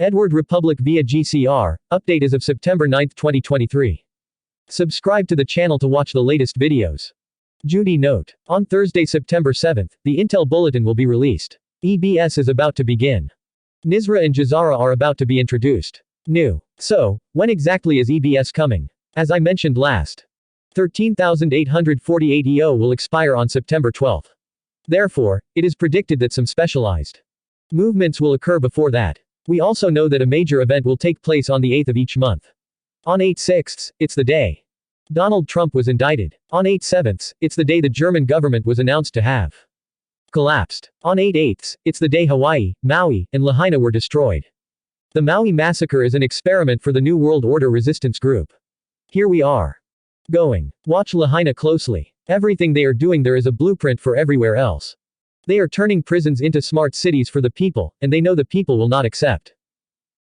Restored.Republic.via.a.GCR, update as of September 9, 2023. Subscribe to the channel to watch the latest videos. Judy note. On Thursday, September 7, the Intel Bulletin will be released. EBS is about to begin. Nizra and Jazara are about to be introduced. New. So, when exactly is EBS coming? As I mentioned last, 13,848 EO will expire on September 12. Therefore, it is predicted that some specialized movements will occur before that. We also know that a major event will take place on the 8th of each month. On 8/6, it's the day Donald Trump was indicted. On 8/7, it's the day the German government was announced to have collapsed. On 8/8, it's the day Hawaii, Maui, and Lahaina were destroyed. The Maui massacre is an experiment for the New World Order resistance group. Here we are. Going. Watch Lahaina closely. Everything they are doing there is a blueprint for everywhere else. They are turning prisons into smart cities for the people, and they know the people will not accept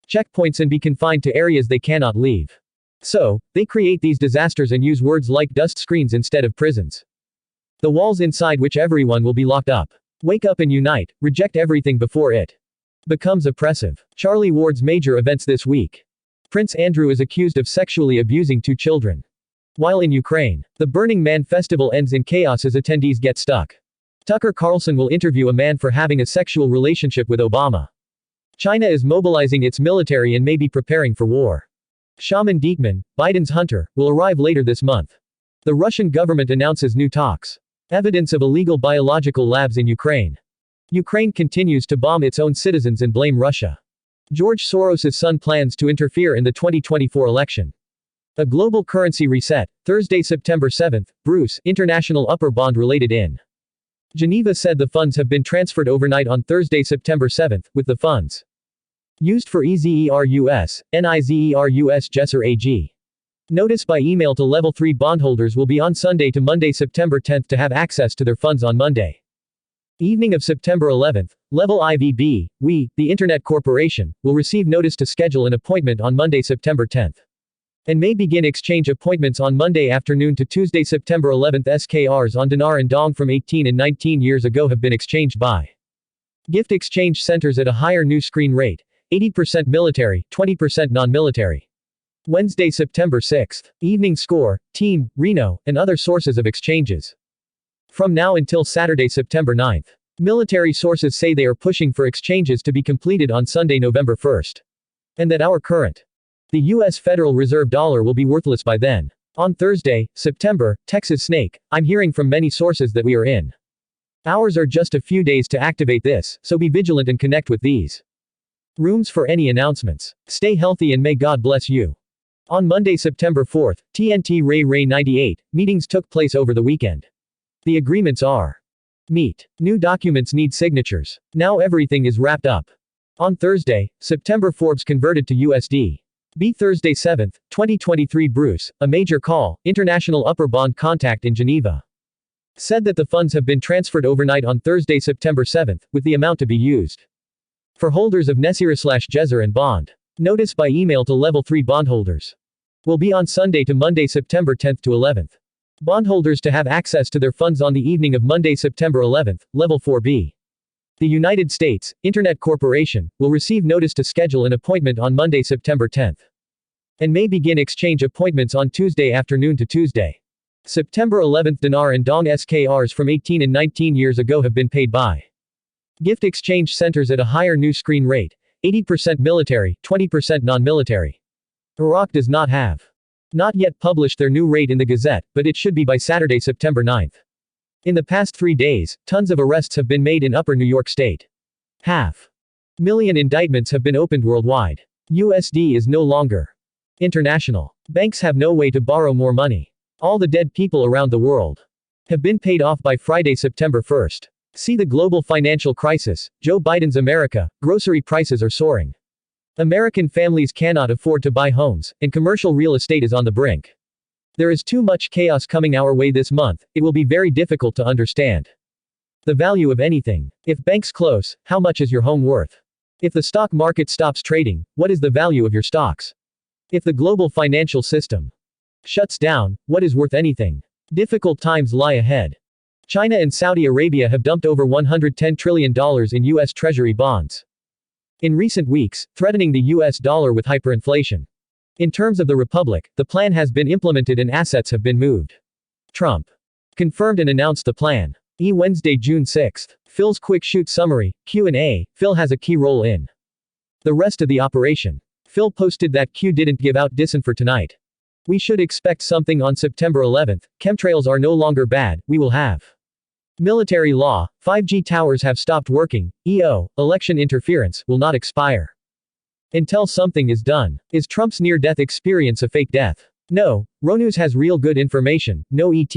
checkpoints and be confined to areas they cannot leave. So, they create these disasters and use words like dust screens instead of prisons. The walls inside which everyone will be locked up. Wake up and unite, reject everything before it becomes oppressive. Charlie Ward's major events this week. Prince Andrew is accused of sexually abusing 2 children. While in Ukraine, the Burning Man festival ends in chaos as attendees get stuck. Tucker Carlson will interview a man for having a sexual relationship with Obama. China is mobilizing its military and may be preparing for war. Shaman Diekman, Biden's hunter, will arrive later this month. The Russian government announces new talks. Evidence of illegal biological labs in Ukraine. Ukraine continues to bomb its own citizens and blame Russia. George Soros's son plans to interfere in the 2024 election. A global currency reset, Thursday, September 7, Bruce, international upper bond related in Geneva said the funds have been transferred overnight on Thursday, September 7, with the funds used for EZERUS, NIZERUS GESR AG. Notice by email to Level 3 bondholders will be on Sunday to Monday, September 10 to have access to their funds on Monday evening of September 11. Level IVB, the Internet Corporation, will receive notice to schedule an appointment on Monday, September 10. And may begin exchange appointments on Monday afternoon to Tuesday, September 11. SKRs on dinar and dong from 18 and 19 years ago have been exchanged by gift exchange centers at a higher new screen rate, 80% military, 20% non-military. Wednesday, September 6. Evening score, Team, Reno, and other sources of exchanges. From now until Saturday, September 9. Military sources say they are pushing for exchanges to be completed on Sunday, November 1. And that our current the U.S. Federal Reserve dollar will be worthless by then. On Thursday, September, Texas Snake, I'm hearing from many sources that we are in. Ours are just a few days to activate this, so be vigilant and connect with these rooms for any announcements. Stay healthy and may God bless you. On Monday, September 4, TNT Ray 98, meetings took place over the weekend. The agreements are meet. New documents need signatures. Now everything is wrapped up. On Thursday, September Forbes converted to USD. B. Thursday 7, 2023 Bruce, a major call, international upper bond contact in Geneva, said that the funds have been transferred overnight on Thursday, September 7, with the amount to be used for holders of NESIRA/GESR and bond. Notice by email to Level 3 bondholders will be on Sunday to Monday, September 10 to 11. Bondholders to have access to their funds on the evening of Monday, September 11, Level 4B. The United States Internet Corporation will receive notice to schedule an appointment on Monday, September 10. And may begin exchange appointments on Tuesday afternoon to Tuesday. September 11. Dinar and dong SKRs from 18 and 19 years ago have been paid by gift exchange centers at a higher new screen rate, 80% military, 20% non-military. Iraq does not yet published their new rate in the Gazette, but it should be by Saturday, September 9. In the past 3 days, tons of arrests have been made in Upper New York State. 500,000 indictments have been opened worldwide. USD is no longer international. Banks have no way to borrow more money. All the dead people around the world have been paid off by Friday, September 1. See the global financial crisis, Joe Biden's America, grocery prices are soaring. American families cannot afford to buy homes, and commercial real estate is on the brink. There is too much chaos coming our way this month, it will be very difficult to understand the value of anything. If banks close, how much is your home worth? If the stock market stops trading, what is the value of your stocks? If the global financial system shuts down, what is worth anything? Difficult times lie ahead. China and Saudi Arabia have dumped over $110 trillion in U.S. Treasury bonds. in recent weeks, threatening the US dollar with hyperinflation. In terms of the Republic, the plan has been implemented and assets have been moved. Trump confirmed and announced the plan. Wednesday, June 6. Phil's quick shoot summary, Q&A, Phil has a key role in the rest of the operation. Phil posted that Q didn't give out dissent for tonight. We should expect something on September 11th, chemtrails are no longer bad, we will have military law, 5G towers have stopped working, election interference will not expire until something is done. Is Trump's near-death experience a fake death? No. Ronews has real good information, no ET.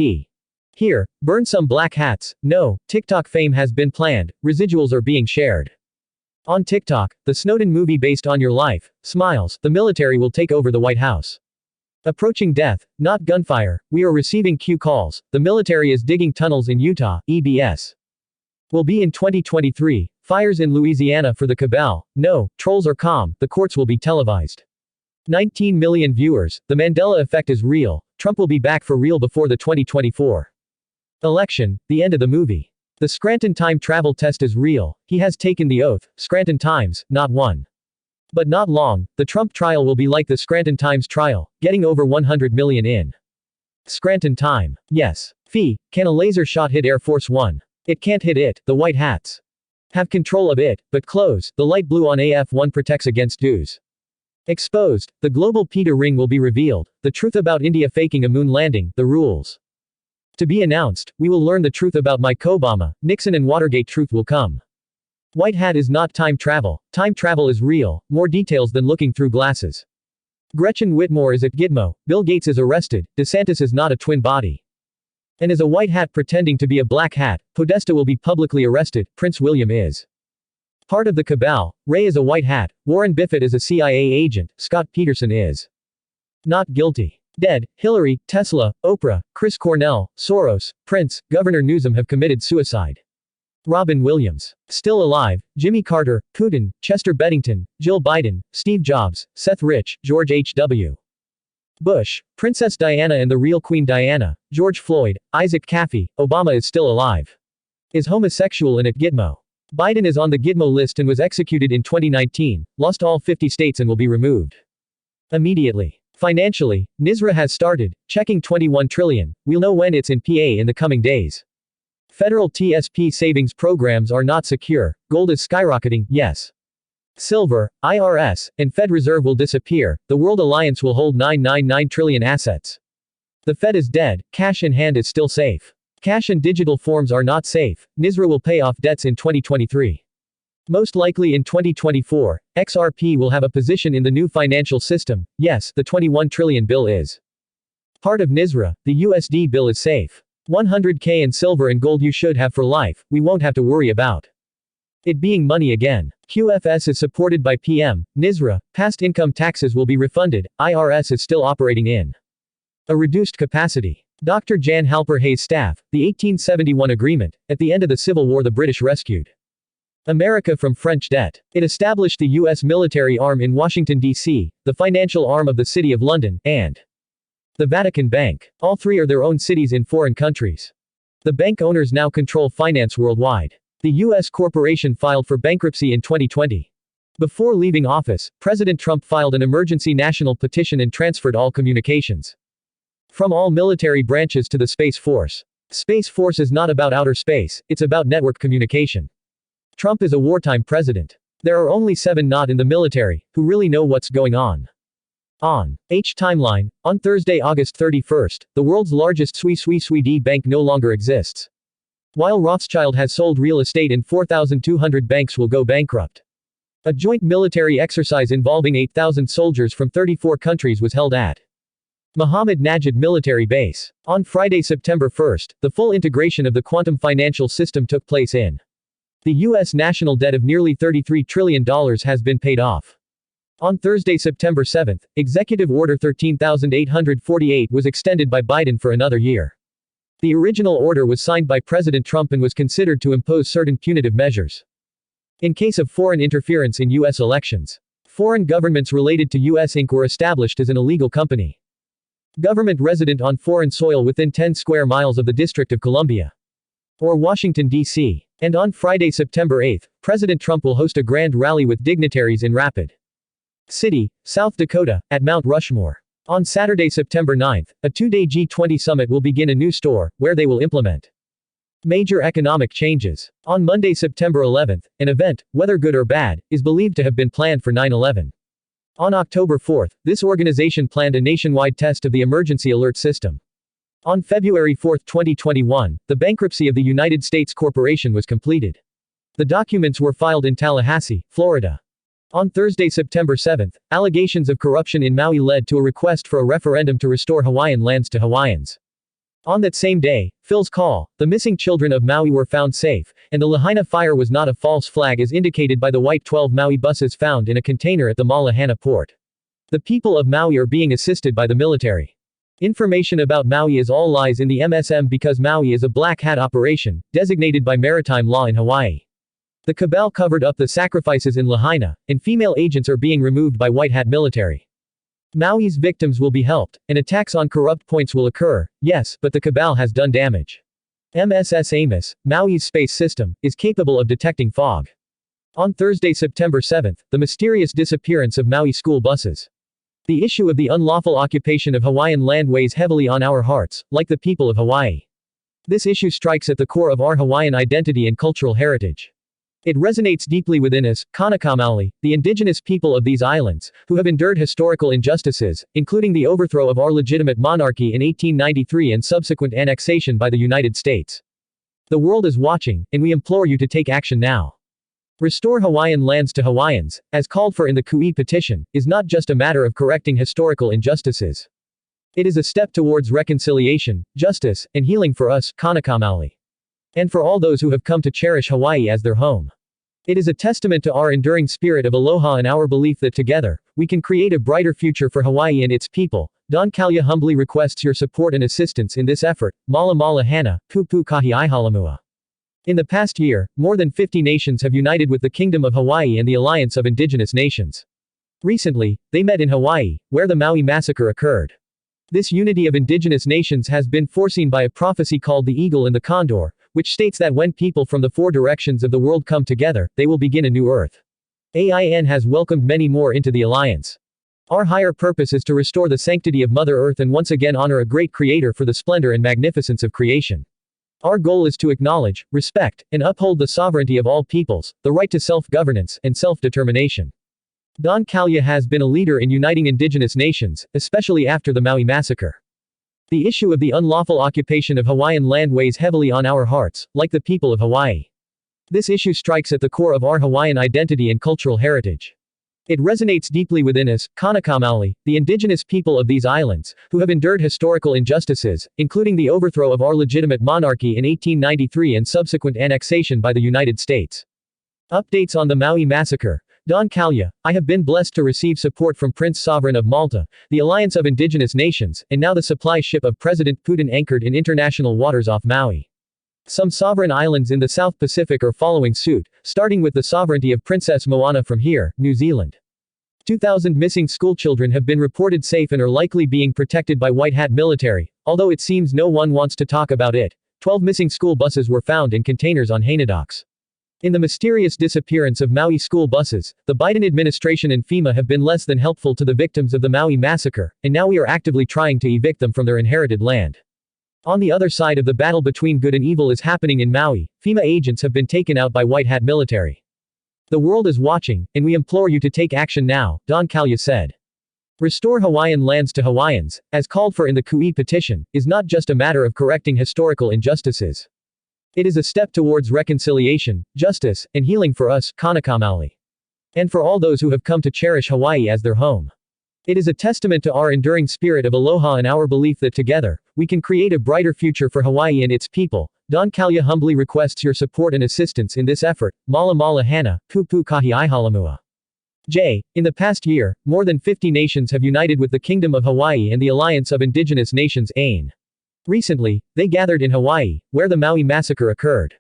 Here, burn some black hats, no, TikTok fame has been planned, residuals are being shared. On TikTok, the Snowden movie based on your life, smiles, the military will take over the White House. Approaching death, not gunfire, we are receiving Q calls, the military is digging tunnels in Utah, EBS. Will be in 2023, fires in Louisiana for the cabal, no, trolls are calm, the courts will be televised. 19 million viewers, the Mandela effect is real, Trump will be back for real before the 2024 election, the end of the movie. The Scranton time travel test is real, he has taken the oath, Scranton Times, not one. But not long, the Trump trial will be like the Scranton Times trial, getting over 100 million in Scranton time. Yes. Fee, can a laser shot hit Air Force One? It can't hit it, the white hats have control of it, but close, the light blue on AF-1 protects against dues. Exposed, the global PETA ring will be revealed, the truth about India faking a moon landing, the rules to be announced, we will learn the truth about Mike Obama, Nixon and Watergate truth will come. White hat is not time travel is real, more details than looking through glasses. Gretchen Whitmore is at Gitmo, Bill Gates is arrested, DeSantis is not a twin body. And is a white hat pretending to be a black hat, Podesta will be publicly arrested, Prince William is part of the cabal, Ray is a white hat, Warren Buffett is a CIA agent, Scott Peterson is not guilty. Dead, Hillary, Tesla, Oprah, Chris Cornell, Soros, Prince, Governor Newsom have committed suicide. Robin Williams. Still alive, Jimmy Carter, Putin, Chester Bennington, Jill Biden, Steve Jobs, Seth Rich, George H.W. Bush, Princess Diana and the real Queen Diana, George Floyd, Isaac Caffey, Obama is still alive. Is homosexual and at Gitmo. Biden is on the Gitmo list and was executed in 2019, lost all 50 states and will be removed immediately. Financially, NISRA has started, checking 21 trillion, we'll know when it's in PA in the coming days. Federal TSP savings programs are not secure, gold is skyrocketing, yes. Silver, IRS, and Fed Reserve will disappear, the World Alliance will hold 999 trillion assets. The Fed is dead, cash in hand is still safe. Cash and digital forms are not safe, NISRA will pay off debts in 2023. Most likely in 2024, XRP will have a position in the new financial system, yes, the 21 trillion bill is part of NISRA, the USD bill is safe. 100K in silver and gold you should have for life, we won't have to worry about it being money again. QFS is supported by PM, NISRA, past income taxes will be refunded, IRS is still operating in a reduced capacity. Dr. Jan Halper Hayes staff, the 1871 agreement, at the end of the Civil War the British rescued America from French debt. It established the U.S. military arm in Washington, D.C., the financial arm of the City of London, and the Vatican Bank. All three are their own cities in foreign countries. The bank owners now control finance worldwide. The U.S. corporation filed for bankruptcy in 2020. Before leaving office, President Trump filed an emergency national petition and transferred all communications from all military branches to the Space Force. Space Force is not about outer space, it's about network communication. Trump is a wartime president. There are only 7 not in the military, who really know what's going on. On timeline, on Thursday, August 31st, the world's largest Swedish bank no longer exists. While Rothschild has sold real estate and 4,200 banks will go bankrupt. A joint military exercise involving 8,000 soldiers from 34 countries was held at Mohammed Najid Military Base. On Friday, September 1st, the full integration of the quantum financial system took place in the U.S. national debt of nearly $33 trillion has been paid off. On Thursday, September 7th, Executive Order 13,848 was extended by Biden for another year. The original order was signed by President Trump and was considered to impose certain punitive measures in case of foreign interference in U.S. elections. Foreign governments related to U.S. Inc. were established as an illegal company. Government resident on foreign soil within 10 square miles of the District of Columbia. or Washington, D.C. And on Friday, September 8, President Trump will host a grand rally with dignitaries in Rapid City, South Dakota, at Mount Rushmore. On Saturday, September 9, a two-day G20 summit will begin a new store, where they will implement major economic changes. On Monday, September 11, an event, whether good or bad, is believed to have been planned for 9/11. On October 4, this organization planned a nationwide test of the emergency alert system. On February 4, 2021, the bankruptcy of the United States Corporation was completed. The documents were filed in Tallahassee, Florida. On Thursday, September 7, allegations of corruption in Maui led to a request for a referendum to restore Hawaiian lands to Hawaiians. On that same day, Phil's call, the missing children of Maui were found safe, and the Lahaina fire was not a false flag as indicated by the white 12 Maui buses found in a container at the Malahana port. The people of Maui are being assisted by the military. Information about Maui is all lies in the MSM because Maui is a black hat operation, designated by maritime law in Hawaii. The cabal covered up the sacrifices in Lahaina, and female agents are being removed by white hat military. Maui's victims will be helped, and attacks on corrupt points will occur, yes, but the cabal has done damage. MSS Amos, Maui's space system, is capable of detecting fog. On Thursday, September 7, the mysterious disappearance of Maui school buses. The issue of the unlawful occupation of Hawaiian land weighs heavily on our hearts, like the people of Hawaii. This issue strikes at the core of our Hawaiian identity and cultural heritage. It resonates deeply within us, Kanakamaoli, the indigenous people of these islands, who have endured historical injustices, including the overthrow of our legitimate monarchy in 1893 and subsequent annexation by the United States. The world is watching, and we implore you to take action now. Restore Hawaiian lands to Hawaiians, as called for in the Kui petition, is not just a matter of correcting historical injustices. It is a step towards reconciliation, justice, and healing for us, Kanakamaoli. And for all those who have come to cherish Hawaii as their home. It is a testament to our enduring spirit of aloha and our belief that together, we can create a brighter future for Hawaii and its people. Don Kalia humbly requests your support and assistance in this effort. Mala Mala Hana, Pupu Kahi Ihalamua. In the past year, more than 50 nations have united with the Kingdom of Hawaii and the Alliance of Indigenous Nations. Recently, they met in Hawaii, where the Maui massacre occurred. This unity of indigenous nations has been foreseen by a prophecy called the Eagle and the Condor, which states that when people from the four directions of the world come together, they will begin a new earth. AIN has welcomed many more into the alliance. Our higher purpose is to restore the sanctity of Mother Earth and once again honor a great creator for the splendor and magnificence of creation. Our goal is to acknowledge, respect, and uphold the sovereignty of all peoples, the right to self-governance, and self-determination. Don Kalia has been a leader in uniting indigenous nations, especially after the Maui massacre. The issue of the unlawful occupation of Hawaiian land weighs heavily on our hearts, like the people of Hawaii. This issue strikes at the core of our Hawaiian identity and cultural heritage. It resonates deeply within us, Kanakamaoli, the indigenous people of these islands, who have endured historical injustices, including the overthrow of our legitimate monarchy in 1893 and subsequent annexation by the United States. Updates on the Maui massacre. Don Kalia, I have been blessed to receive support from Prince Sovereign of Malta, the Alliance of Indigenous Nations, and now the supply ship of President Putin anchored in international waters off Maui. Some sovereign islands in the South Pacific are following suit, starting with the sovereignty of Princess Moana from here, New Zealand. 2,000 missing schoolchildren have been reported safe and are likely being protected by white hat military, although it seems no one wants to talk about it. 12 missing school buses were found in containers on Haina docks. In the mysterious disappearance of Maui school buses, the Biden administration and FEMA have been less than helpful to the victims of the Maui massacre, and now we are actively trying to evict them from their inherited land. On the other side of the battle between good and evil is happening in Maui. FEMA agents have been taken out by white hat military. The world is watching, and we implore you to take action now, Don Kalia said. Restore Hawaiian lands to Hawaiians, as called for in the Kui petition, is not just a matter of correcting historical injustices. It is a step towards reconciliation, justice, and healing for us, Kanakamaoli. And for all those who have come to cherish Hawaii as their home. It is a testament to our enduring spirit of aloha and our belief that together, we can create a brighter future for Hawaii and its people. Don Kalia humbly requests your support and assistance in this effort. Mala Mala Hana, Pupu Kahi Ihalamua. In the past year, more than 50 nations have united with the Kingdom of Hawaii and the Alliance of Indigenous Nations (AIN). Recently, they gathered in Hawaii, where the Maui massacre occurred.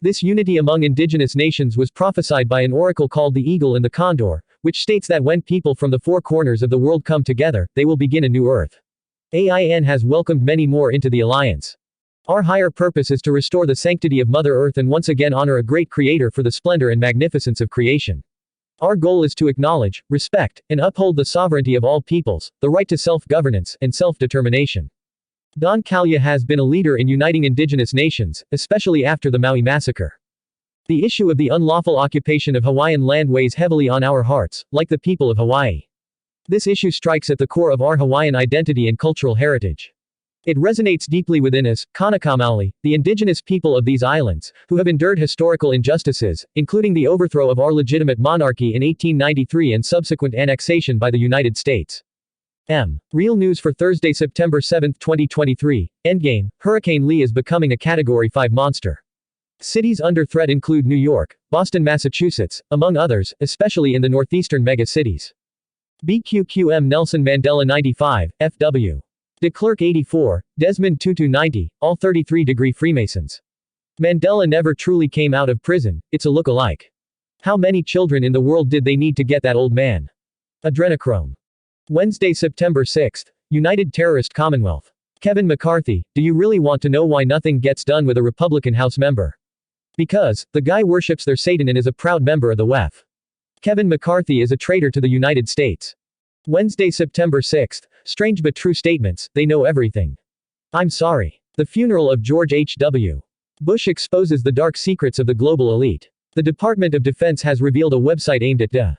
This unity among indigenous nations was prophesied by an oracle called the Eagle and the Condor, which states that when people from the four corners of the world come together, they will begin a new earth. AIN has welcomed many more into the alliance. Our higher purpose is to restore the sanctity of Mother Earth and once again honor a great creator for the splendor and magnificence of creation. Our goal is to acknowledge, respect, and uphold the sovereignty of all peoples, the right to self-governance, and self-determination. Don Calya has been a leader in uniting indigenous nations, especially after the Maui massacre. The issue of the unlawful occupation of Hawaiian land weighs heavily on our hearts, like the people of Hawaii. This issue strikes at the core of our Hawaiian identity and cultural heritage. It resonates deeply within us, Kanakamaoli, the indigenous people of these islands, who have endured historical injustices, including the overthrow of our legitimate monarchy in 1893 and subsequent annexation by the United States. Real news for Thursday, September 7, 2023. Endgame, Hurricane Lee is becoming a Category 5 monster. Cities under threat include New York, Boston, Massachusetts, among others, especially in the northeastern megacities. BQQM Nelson Mandela 95, FW. De Klerk 84, Desmond Tutu 90, all 33-degree Freemasons. Mandela never truly came out of prison, it's a look-alike. How many children in the world did they need to get that old man? Adrenochrome. Wednesday, September 6, United Terrorist Commonwealth. Kevin McCarthy, do you really want to know why nothing gets done with a Republican House member? Because, the guy worships their Satan and is a proud member of the WEF. Kevin McCarthy is a traitor to the United States. Wednesday, September 6, strange but true statements, they know everything. I'm sorry. The funeral of George H.W. Bush exposes the dark secrets of the global elite. The Department of Defense has revealed a website aimed at the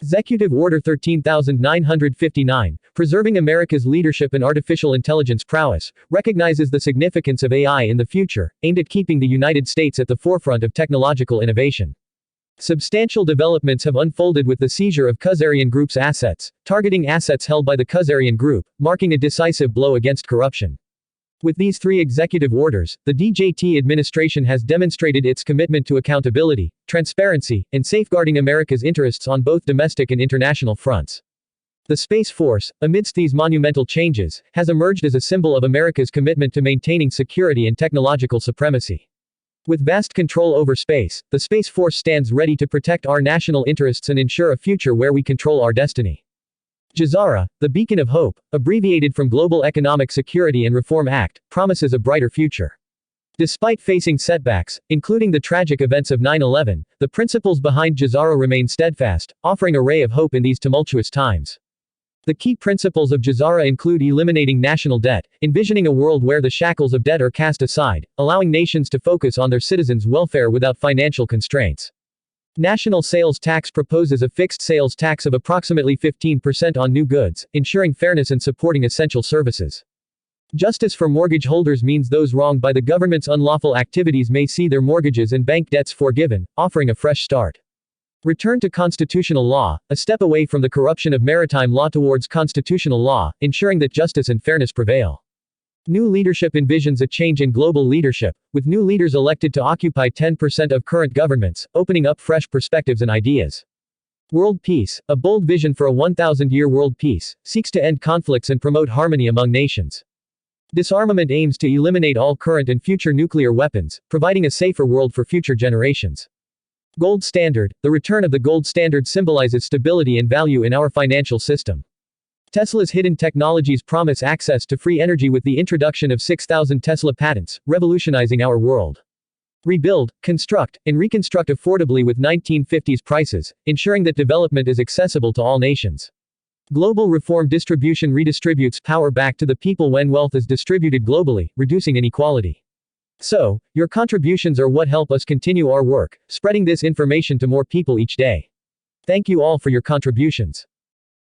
Executive Order 13959, Preserving America's Leadership and Artificial Intelligence Prowess, recognizes the significance of AI in the future, aimed at keeping the United States at the forefront of technological innovation. Substantial developments have unfolded with the seizure of Khazarian Group's assets, targeting assets held by the Khazarian Group, marking a decisive blow against corruption. With these three executive orders, the DJT administration has demonstrated its commitment to accountability, transparency, and safeguarding America's interests on both domestic and international fronts. The Space Force, amidst these monumental changes, has emerged as a symbol of America's commitment to maintaining security and technological supremacy. With vast control over space, the Space Force stands ready to protect our national interests and ensure a future where we control our destiny. GSARA, the Beacon of Hope, abbreviated from Global Economic Security and Reform Act, promises a brighter future. Despite facing setbacks, including the tragic events of 9/11, the principles behind GSARA remain steadfast, offering a ray of hope in these tumultuous times. The key principles of GSARA include eliminating national debt, envisioning a world where the shackles of debt are cast aside, allowing nations to focus on their citizens' welfare without financial constraints. National sales tax proposes a fixed sales tax of approximately 15% on new goods, ensuring fairness and supporting essential services. Justice for mortgage holders means those wronged by the government's unlawful activities may see their mortgages and bank debts forgiven, offering a fresh start. Return to constitutional law, a step away from the corruption of maritime law towards constitutional law, ensuring that justice and fairness prevail. New leadership envisions a change in global leadership, with new leaders elected to occupy 10% of current governments, opening up fresh perspectives and ideas. World peace, a bold vision for a 1,000-year world peace, seeks to end conflicts and promote harmony among nations. Disarmament aims to eliminate all current and future nuclear weapons, providing a safer world for future generations. Gold standard, the return of the gold standard symbolizes stability and value in our financial system. Tesla's hidden technologies promise access to free energy with the introduction of 6,000 Tesla patents, revolutionizing our world. Rebuild, construct, and reconstruct affordably with 1950s prices, ensuring that development is accessible to all nations. Global reform distribution redistributes power back to the people when wealth is distributed globally, reducing inequality. So, your contributions are what help us continue our work, spreading this information to more people each day. Thank you all for your contributions.